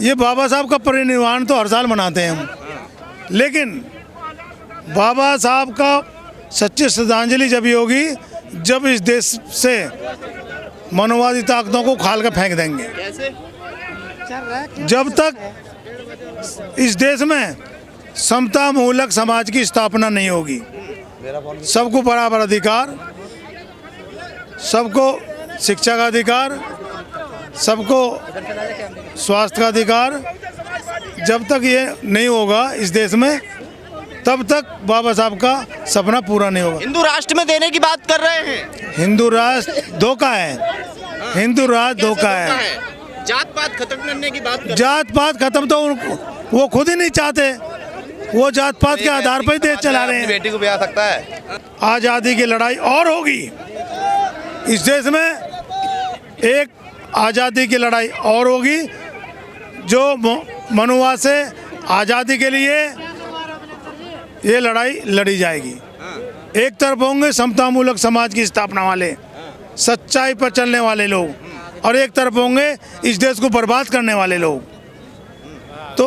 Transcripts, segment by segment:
ये बाबा साहब का परिनिर्वाण तो हर साल मनाते हैं हम, लेकिन बाबा साहब का सच्ची श्रद्धांजलि जब ही होगी जब इस देश से मनोवादी ताकतों को उखाड़ कर फेंक देंगे। कैसे? जब तक इस देश में समता मूलक समाज की स्थापना नहीं होगी, सबको बराबर अधिकार, सबको शिक्षा का अधिकार, सबको स्वास्थ्य का अधिकार, जब तक ये नहीं होगा इस देश में तब तक बाबा साहब का सपना पूरा नहीं होगा। हिंदू राष्ट्र में देने की बात कर रहे हैं। हिंदू राष्ट्र धोखा है, हिंदू राष्ट्र धोखा है। जात पात खत्म करने की बात कर जात पात खत्म तो वो खुद ही नहीं चाहते, वो जात पात के आधार पर ही देश चला रहे हैं। बेटी को ब्याह सकता है। आज़ादी की लड़ाई और होगी इस देश में, एक आज़ादी की लड़ाई और होगी जो मनुवाद से आज़ादी के लिए ये लड़ाई लड़ी जाएगी। एक तरफ होंगे समता मूलक समाज की स्थापना वाले, सच्चाई पर चलने वाले लोग, और एक तरफ होंगे इस देश को बर्बाद करने वाले लोग। तो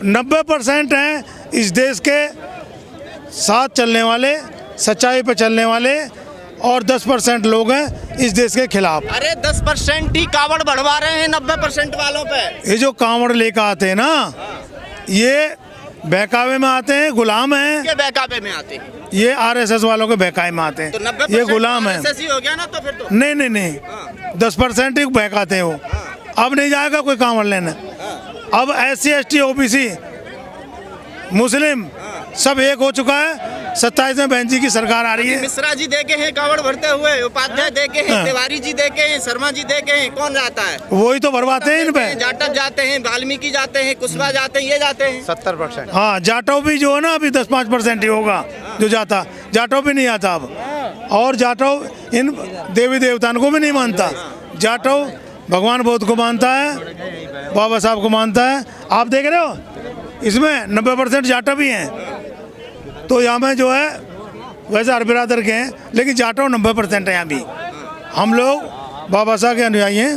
90% हैं इस देश के साथ चलने वाले, सच्चाई पर चलने वाले, और 10% लोग हैं इस देश के खिलाफ। अरे 10% ही कावड़ बढ़वा रहे हैं 90% वालों पे। ये जो कांवड़ लेकर आते हैं ना, ये बहकावे में आते हैं, गुलाम हैं। ये बहकावे में आते हैं, ये आरएसएस वालों के बहकावे में आते हैं, तो 90% ये गुलाम हैं। RSS ही हो गया ना तो फिर तो। नहीं नहीं नहीं, 10% ही बहकाते हैं वो। अब नहीं जाएगा कोई कांवड़ लेने। अब SC ST OBC मुस्लिम सब एक हो चुका है। 27 में बहन जी की सरकार आ रही है। मिश्रा जी देखे हैं कावड़ भरते हुए, उपाध्याय देखे हैं, तिवारी जी देखे हैं, शर्मा जी देखे हैं, कौन जाता है? वही तो भरवाते हैं इन पे। जाटव जाते हैं, वाल्मीकि जाते हैं, कुशवाहा जाते हैं, ये जाते हैं। 70%। हाँ, जाटव भी जो है ना अभी 10-5% ही होगा जो जाता। जाटव भी नहीं आता अब, और जाटव इन देवी देवताओं को भी नहीं मानता। जाटव भगवान बुद्ध को मानता है, बाबा साहब को मानता है। आप देख रहे हो इसमें 90% जाटव ही हैं। तो यहाँ में जो है वैसे हर बिरादर के हैं, लेकिन जाटव 90% है यहाँ भी। हम लोग बाबा साहब के अनुयायी हैं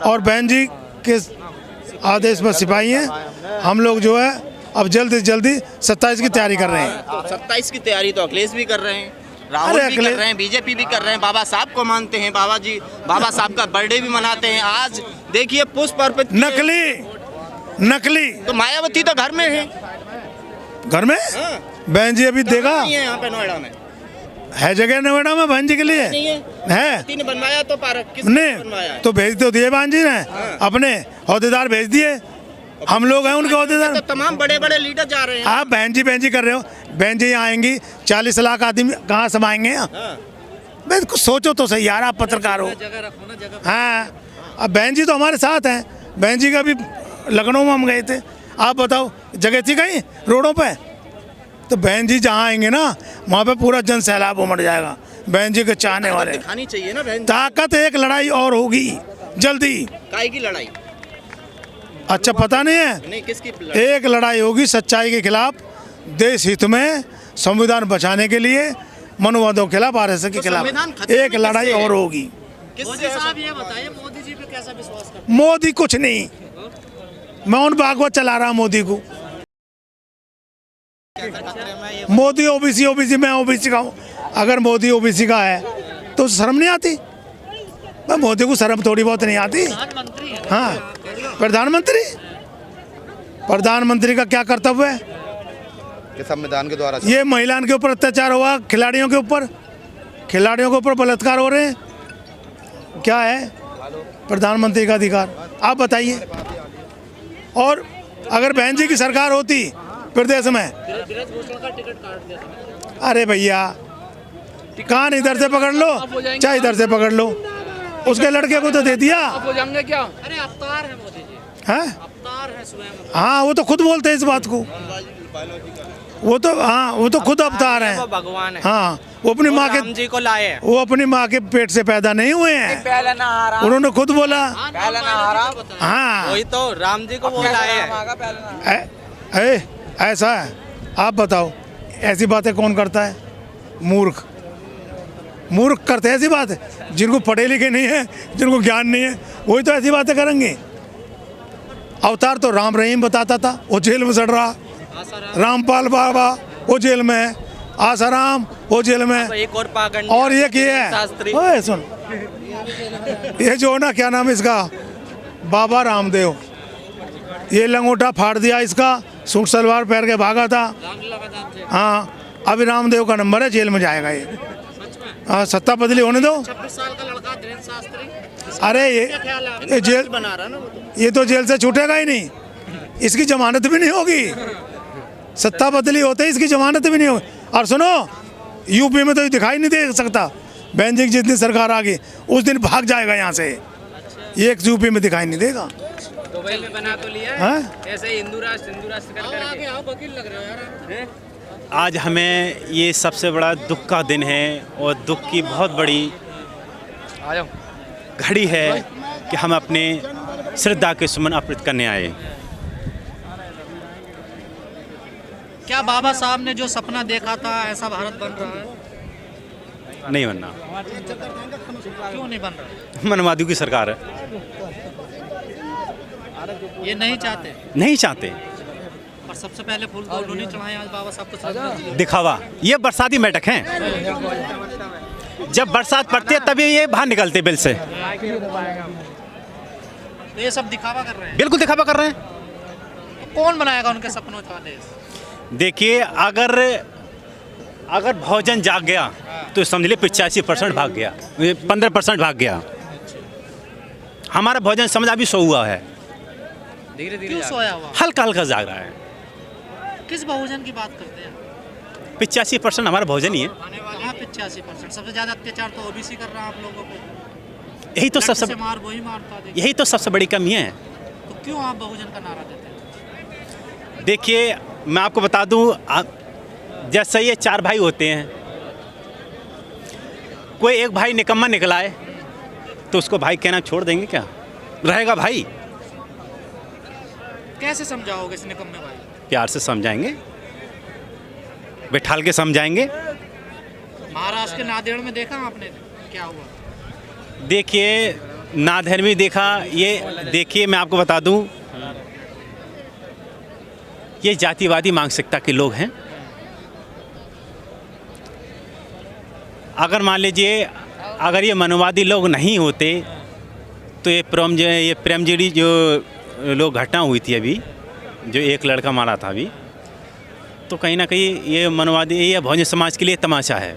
और बहन जी के आदेश पर सिपाही हैं। हम लोग जो है अब जल्दी से जल्दी 27 की तैयारी कर रहे हैं। तो 27 की तैयारी तो अखिलेश भी कर रहे हैं, राहुल भी कर रहे हैं, बीजेपी भी कर रहे हैं, बाबा साहब को मानते हैं, बाबा साहब का बर्थडे भी मनाते हैं। आज देखिए पुष्प अर्पित, नकली। तो मायावती तो घर में है। घर में बहन जी अभी देगा यहाँ पे नोएडा में है जगह, नोएडा में बहन जी के लिए नहीं है। तीन बनवाया तो पार्क किसने बनवाया है? तो भेज तो दिए बहन जी ने, अपने औहदेदार भेज दिए। हम लोग हैं उनके औहदेदार। तो तमाम बड़े बड़े लीडर जा रहे हैं। आप बहन जी कर रहे हो। बहन जी यहाँ आएंगी, 40 लाख आदमी कहाँ समाएंगे? बहन कुछ सोचो तो सही यार, आप पत्रकार हो। हाँ, अब बहन जी तो हमारे साथ हैं। बहन जी का भी लखनऊ में हम गए थे। आप बताओ जगह थी कहीं रोडों पे? तो बहन जी जहाँ आएंगे ना वहाँ पे पूरा जन सैलाब उमड़ जाएगा बहन जी के चाहने वाले। दिखानी चाहिए ना बहन। ताकत एक लड़ाई और होगी जल्दी। काय की लड़ाई? अच्छा पता नहीं है। नहीं, किसकी? एक लड़ाई होगी सच्चाई के खिलाफ, देश हित में, संविधान बचाने के लिए, मनोवादों के खिलाफ, RSS के खिलाफ एक लड़ाई और होगी। मोदी साहब ये बताइए, मोदी जी पे कैसा विश्वास करते हैं? मोदी कुछ नहीं, मैं उन भागवत चला रहा मोदी को। मोदी ओबीसी मैं ओबीसी का हूँ। अगर मोदी ओबीसी का है तो शर्म नहीं आती? मैं मोदी को शर्म थोड़ी बहुत नहीं आती। हाँ, प्रधानमंत्री का क्या कर्तव्य है कि संविधान के द्वारा ये महिलाओं के ऊपर अत्याचार हुआ, खिलाड़ियों के ऊपर बलात्कार हो रहे हैं। क्या है प्रधानमंत्री का अधिकार? आप बताइए। और अगर बहन जी की सरकार होती प्रदेश में, अरे भैया कान इधर से पकड़ लो चाहे इधर से पकड़ लो, उसके लड़के को तो दे दिया। हो जाएंगे क्या? अरे अवतार है मोदी जी, अवतार है स्वयं। हाँ, वो तो खुद बोलते हैं इस बात को। वो तो खुद अवतार हैं, भगवान है। हाँ, वो अपनी माँ के जी को लाए, वो अपनी माँ के पेट से पैदा नहीं हुए हैं, उन्होंने खुद बोला। हाँ, वही तो राम जी को वो लाए हैं। ऐसा है। आप बताओ ऐसी बातें कौन करता है? मूर्ख करते हैं ऐसी बात। जिनको पढ़े लिखे नहीं है, जिनको ज्ञान नहीं है, वही तो ऐसी बातें करेंगे। अवतार तो राम रहीम बताता था, वो जेल में सड़ रहा। रामपाल बाबा वो जेल में है, आसाराम वो जेल में है। एक और पाखंड और ये किए है, शास्त्री ओए सुन, ये जो ना क्या नाम है इसका, बाबा रामदेव, ये लंगोटा फाड़ दिया इसका, सूट सलवार पहन के भागा था। हाँ, अभी रामदेव का नंबर है, जेल में जाएगा ये। हाँ, सत्ता बदली होने दो। 26 साल का लड़का धीरेन्द्र शास्त्री, अरे ये जेल बना रहा ना वो तो। ये तो जेल से छूटेगा ही नहीं, इसकी जमानत भी नहीं होगी। सत्ता बदली होते ही इसकी जमानत भी नहीं होगी। और सुनो, यूपी में तो ये दिखाई नहीं दे सकता। बहन जी की जितनी सरकार आ गई उस दिन भाग जाएगा यहाँ से, ये एक यूपी में दिखाई नहीं देगा। दुबई में बना तो लिया हाँ? है ऐसे हिंदू राष्ट्र कर करके। आप वकील लग रहे हो यार। आज हमें ये सबसे बड़ा दुख का दिन है और दुख की बहुत बड़ी घड़ी है कि हम अपने श्रद्धा के सुमन अर्पित करने आए। क्या बाबा साहब ने जो सपना देखा था ऐसा भारत बन रहा है? नहीं बनना, क्यों नहीं बन रहा? मनवादियों की सरकार है, ये नहीं चाहते। नहीं चाहते। और सबसे पहले फूल तो उन्होंने चढ़ाए आज बाबा साहब को श्रद्धांजलि। दिखावा, ये बरसाती मेढक हैं। जब बरसात पड़ती है तभी ये बाहर निकलते बिल से। तो ये सब दिखावा कर रहे हैं। बिल्कुल दिखावा कर रहे हैं। तो कौन बनाएगा उनके सपनों का देश? देखिए, अगर भोजन जाग गया तो समझ लीजिए 85% भाग गया, 15% भाग गया। हमारा भोजन समझ अभी सो हुआ है, धीरे धीरे क्यों सोया हुआ? हल्का हल्का जाग रहा है। किस बहुजन की बात करते हैं? 85% हमारा भोजन ही है। हाँ, 85%। सबसे ज्यादा अत्याचार तो ओबीसी कर रहा है आप लोगों को। यही तो लठ से सबसे मार वही मारता है। यही तो सबसे बड़ी कमी है। तो क्यों आप बहुजन का नारा देते हैं? देखिए, मैं आपको बता दूं, जैसे ये 4 भाई होते हैं, कोई एक भाई निकम्मा निकला है तो उसको भाई कहना छोड़ देंगे क्या? रहेगा भाई। कैसे समझाओगे इस निकम्मे भाई? प्यार से समझाएंगे, बैठाल के समझाएंगे। महाराष्ट्र के नांदेड़ में देखा आपने क्या हुआ? देखिए, नाधर में देखा। ये देखिए, मैं आपको बता दूं, ये जातिवादी मानसिकता के लोग हैं। अगर मान लीजिए, अगर ये मनोवादी लोग नहीं होते तो ये प्रेमजीडी जो लोग घटना हुई थी अभी, जो एक लड़का मारा था अभी, तो कहीं ना कहीं ये मनोवादी, ये बहुजन समाज के लिए तमाशा है।